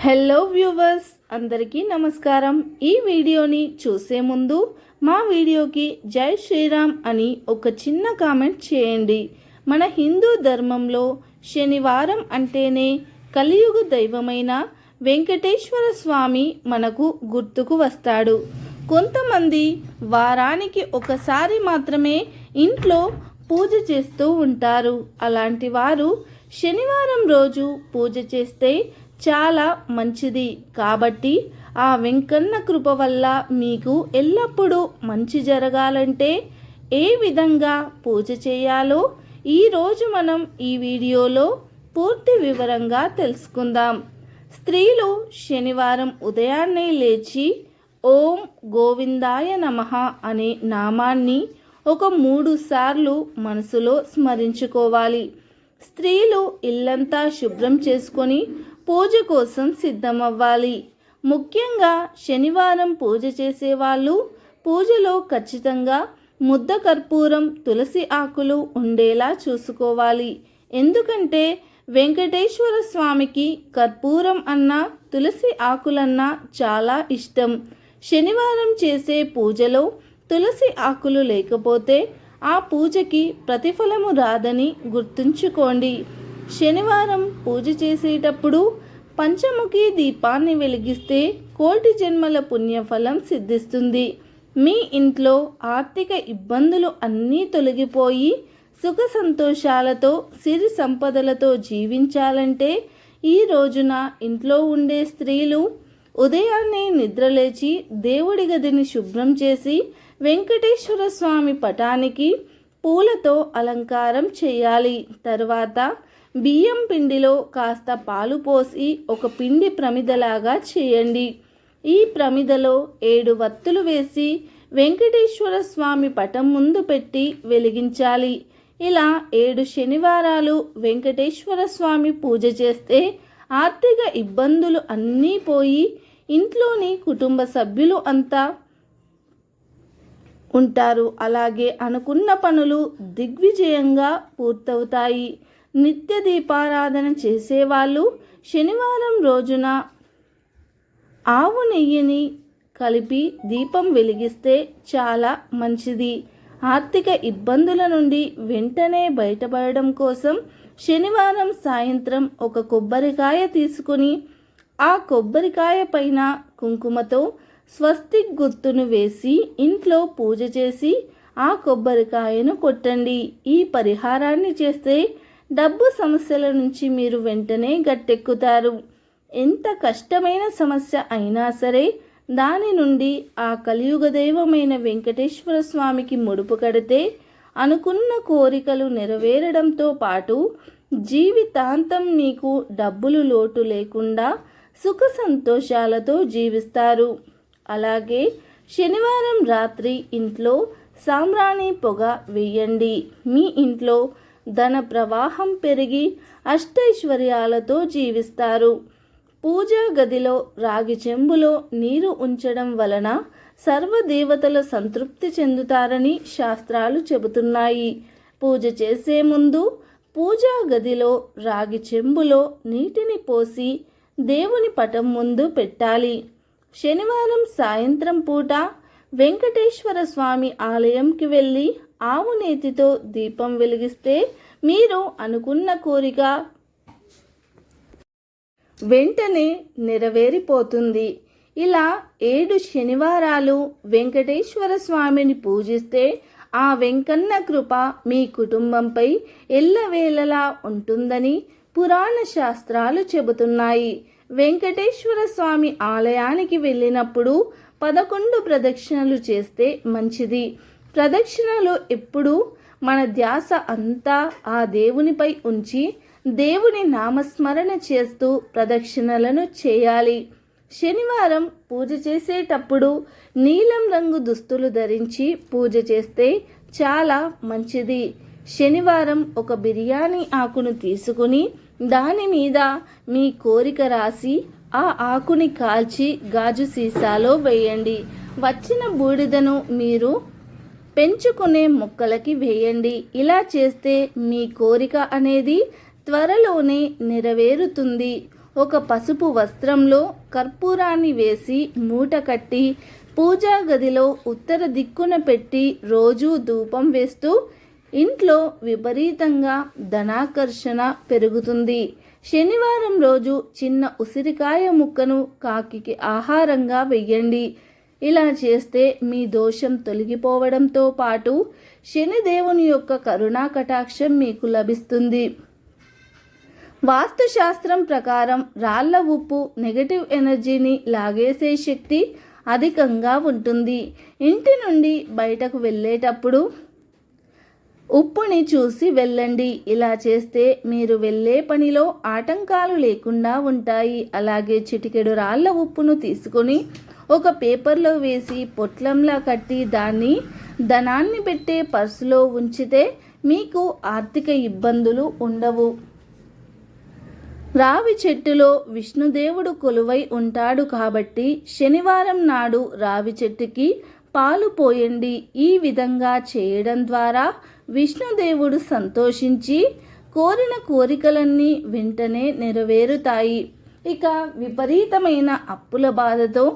Hello viewers, అందరికీ నమస్కారం. ఈ వీడియోని చూసే ముందు మా వీడియోకి జై శ్రీరామ్ అని ఒక చిన్న కామెంట్ చేయండి. మన హిందూ ధర్మంలో శనివారం అంటేనే కలియుగ దైవమైన వెంకటేశ్వర స్వామి మనకు గుర్తుకు వస్తాడు. కొంతమంది వారానికి ఒకసారి మాత్రమే ఇంట్లో పూజ చేస్తూ ఉంటారు. అలాంటి వారు శనివారం రోజు పూజ చేస్తే చాలా మంచిది. కాబట్టి ఆ వెంకన్న కృప వల్ల మీకు ఎల్లప్పుడూ మంచి జరగాలంటే ఏ విధంగా పూజ చేయాలో ఈరోజు మనం ఈ వీడియోలో పూర్తి వివరంగా తెలుసుకుందాం. స్త్రీలు శనివారం ఉదయాన్నే లేచి ఓం గోవిందాయ నమః అనే నామాన్ని ఒక 3 సార్లు మనసులో స్మరించుకోవాలి. స్త్రీలు ఇల్లంతా శుభ్రం చేసుకొని పూజ కోసం సిద్ధమవ్వాలి. ముఖ్యంగా శనివారం పూజ చేసేవాళ్ళు పూజలో ఖచ్చితంగా ముద్ద కర్పూరం, తులసి ఆకులు ఉండేలా చూసుకోవాలి. ఎందుకంటే వెంకటేశ్వర స్వామికి కర్పూరం అన్నా తులసి ఆకులన్నా చాలా ఇష్టం. శనివారం చేసే పూజలో తులసి ఆకులు లేకపోతే ఆ పూజకి ప్రతిఫలము రాదని గుర్తుంచుకోండి. శనివారం పూజ చేసేటప్పుడు పంచముఖి దీపాన్ని వెలిగిస్తే కోటి జన్మల పుణ్యఫలం సిద్ధిస్తుంది. మీ ఇంట్లో ఆర్థిక ఇబ్బందులు అన్నీ తొలగిపోయి సుఖ సంతోషాలతో సిరి సంపదలతో జీవించాలంటే ఈ రోజున ఇంట్లో ఉండే స్త్రీలు ఉదయాన్నే నిద్రలేచి దేవుడి గదిని శుభ్రం చేసి వెంకటేశ్వర స్వామి పటానికి పూలతో అలంకారం చేయాలి. తర్వాత బియ్యం పిండిలో కాస్త పాలు పోసి ఒక పిండి ప్రమిదలాగా చేయండి. ఈ ప్రమిదలో 7 వత్తులు వేసి వెంకటేశ్వర స్వామి పటం ముందు పెట్టి వెలిగించాలి. ఇలా 7 శనివారాలు వెంకటేశ్వర స్వామి పూజ చేస్తే ఆర్థిక ఇబ్బందులు అన్నీ పోయి ఇంట్లోని కుటుంబ సభ్యులు అంతా ఉంటారు. అలాగే అనుకున్న పనులు దిగ్విజయంగా పూర్తవుతాయి. నిత్య దీపారాధన చేసేవాళ్ళు శనివారం రోజున ఆవు నెయ్యిని కలిపి దీపం వెలిగిస్తే చాలా మంచిది. ఆర్థిక ఇబ్బందుల నుండి వెంటనే బయటపడడం కోసం శనివారం సాయంత్రం ఒక కొబ్బరికాయ తీసుకుని ఆ కొబ్బరికాయ పైన కుంకుమతో స్వస్తిక్ గుర్తును వేసి ఇంట్లో పూజ చేసి ఆ కొబ్బరికాయను కొట్టండి. ఈ పరిహారాన్ని చేస్తే డబ్బు సమస్యల నుంచి మీరు వెంటనే గట్టెక్కుతారు. ఎంత కష్టమైన సమస్య అయినా సరే దాని నుండి ఆ కలియుగ దైవమైన వెంకటేశ్వర స్వామికి ముడుపు కడితే అనుకున్న కోరికలు నెరవేరడంతో పాటు జీవితాంతం మీకు డబ్బులు లోటు లేకుండా సుఖ సంతోషాలతో జీవిస్తారు. అలాగే శనివారం రాత్రి ఇంట్లో సాంబ్రాణి పొగ వేయండి. మీ ఇంట్లో ధన ప్రవాహం పెరిగి అష్టైశ్వర్యాలతో జీవిస్తారు. పూజా గదిలో రాగి చెంబులో నీరు ఉంచడం వలన సర్వదేవతలు సంతృప్తి చెందుతారని శాస్త్రాలు చెబుతున్నాయి. పూజ చేసే ముందు పూజా గదిలో రాగి చెంబులో నీటిని పోసి దేవుని పటం ముందు పెట్టాలి. శనివారం సాయంత్రం పూట వెంకటేశ్వర స్వామి ఆలయంకి వెళ్ళి ఆవు నేతితో దీపం వెలిగిస్తే మీరు అనుకున్న కోరిక వెంటనే నెరవేరిపోతుంది. ఇలా 7 శనివారాలు వెంకటేశ్వర స్వామిని పూజిస్తే ఆ వెంకన్న కృప మీ కుటుంబంపై ఎల్లవేళలా ఉంటుందని పురాణ శాస్త్రాలు చెబుతున్నాయి. వెంకటేశ్వర స్వామి ఆలయానికి వెళ్ళినప్పుడు 11 ప్రదక్షిణలు చేస్తే మంచిది. ప్రదక్షిణలు ఎప్పుడూ మన ధ్యాస అంతా ఆ దేవునిపై ఉంచి దేవుని నామస్మరణ చేస్తూ ప్రదక్షిణలను చేయాలి. శనివారం పూజ చేసేటప్పుడు నీలం రంగు దుస్తులు ధరించి పూజ చేస్తే చాలా మంచిది. శనివారం ఒక బిర్యానీ ఆకును తీసుకుని దాని మీద మీ కోరిక రాసి ఆ ఆకుని కాల్చి గాజు సీసాలో వేయండి. వచ్చిన బూడిదను మీరు పెంచుకునే మొక్కలకి వేయండి. ఇలా చేస్తే మీ కోరిక అనేది త్వరలోనే నెరవేరుతుంది. ఒక పసుపు వస్త్రంలో కర్పూరాన్ని వేసి మూట కట్టి పూజా గదిలో ఉత్తర దిక్కున పెట్టి రోజూ ధూపం వేస్తూ ఇంట్లో విపరీతంగా ధనాకర్షణ పెరుగుతుంది. శనివారం రోజు చిన్న ఉసిరికాయ ముక్కను కాకికి ఆహారంగా వెయ్యండి. ఇలా చేస్తే మీ దోషం తొలగిపోవడంతో పాటు శనిదేవుని యొక్క కరుణా కటాక్షం మీకు లభిస్తుంది. వాస్తుశాస్త్రం ప్రకారం రాళ్ల ఉప్పు నెగటివ్ ఎనర్జీని లాగేసే శక్తి అధికంగా ఉంటుంది. ఇంటి నుండి బయటకు వెళ్ళేటప్పుడు ఉప్పుని చూసి వెళ్ళండి. ఇలా చేస్తే మీరు వెళ్ళే పనిలో ఆటంకాలు లేకుండా ఉంటాయి. అలాగే చిటికెడు రాళ్ల ఉప్పును తీసుకొని ఒక పేపర్లో వేసి పొట్లంలా కట్టి దాన్ని ధనాన్ని పెట్టే పర్సులో ఉంచితే మీకు ఆర్థిక ఇబ్బందులు ఉండవు. రావి చెట్టులో విష్ణుదేవుడు కొలువై ఉంటాడు కాబట్టి శనివారం నాడు రావి చెట్టుకి పాలు పోయండి. ఈ విధంగా చేయడం ద్వారా విష్ణుదేవుడు సంతోషించి కోరిన కోరికలన్నీ వెంటనే నెరవేరుతాయి. ఇక విపరీతమైన అప్పుల బాధతో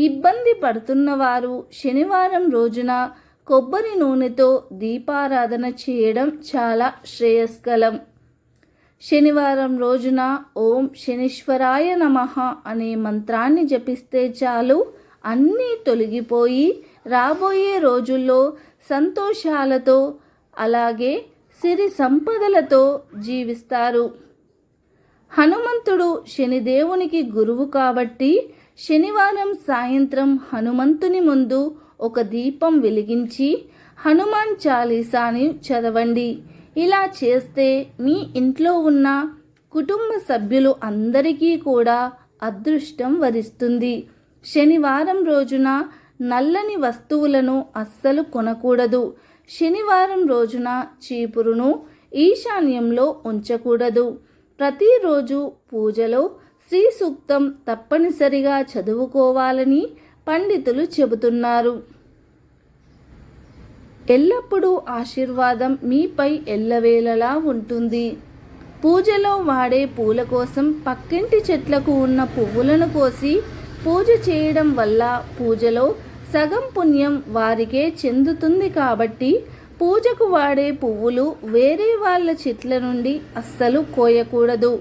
ఇబ్బంది పడుతున్నవారు శనివారం రోజున కొబ్బరి నూనెతో దీపారాధన చేయడం చాలా శ్రేయస్కరం. శనివారం రోజున ఓం శనీశ్వరాయ నమః అనే మంత్రాన్ని జపిస్తే చాలు, అన్నీ తొలగిపోయి రాబోయే రోజుల్లో సంతోషాలతో అలాగే సిరి సంపదలతో జీవిస్తారు. హనుమంతుడు శనిదేవునికి గురువు కాబట్టి శనివారం సాయంత్రం హనుమంతుని ముందు ఒక దీపం వెలిగించి హనుమాన్ చాలీసాని చదవండి. ఇలా చేస్తే మీ ఇంట్లో ఉన్న కుటుంబ సభ్యులు అందరికీ కూడా అదృష్టం వరిస్తుంది. శనివారం రోజున నల్లని వస్తువులను అస్సలు కొనకూడదు. శనివారం రోజున చీపురును ఈశాన్యంలో ఉంచకూడదు. ప్రతిరోజు పూజలో శ్రీ సూక్తం తప్పనిసరిగా చదువుకోవాలని పండితులు చెబుతున్నారు. ఎల్లప్పుడూ ఆశీర్వాదం మీపై ఎల్లవేళలా ఉంటుంది. పూజలో వాడే పూల కోసం పక్కింటి చెట్లకు ఉన్న పువ్వులను కోసి పూజ చేయడం వల్ల పూజలో సగం పుణ్యం వారికే చెందుతుంది. కాబట్టి పూజకు వాడే పువ్వులు వేరే వాళ్ళ చెట్ల నుండి అస్సలు కోయకూడదు.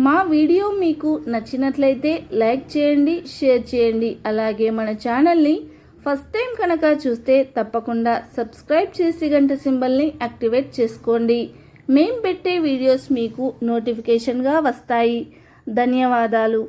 మా వీడియో మీకు నచ్చినట్లయితే లైక్ చేయండి, షేర్ చేయండి. అలాగే మన ఛానల్ని ఫస్ట్ టైం కనుక చూస్తే తప్పకుండా సబ్స్క్రైబ్ చేసి గంట సింబల్ని యాక్టివేట్ చేసుకోండి. మేం పెట్టే వీడియోస్ మీకు నోటిఫికేషన్గా వస్తాయి. ధన్యవాదాలు.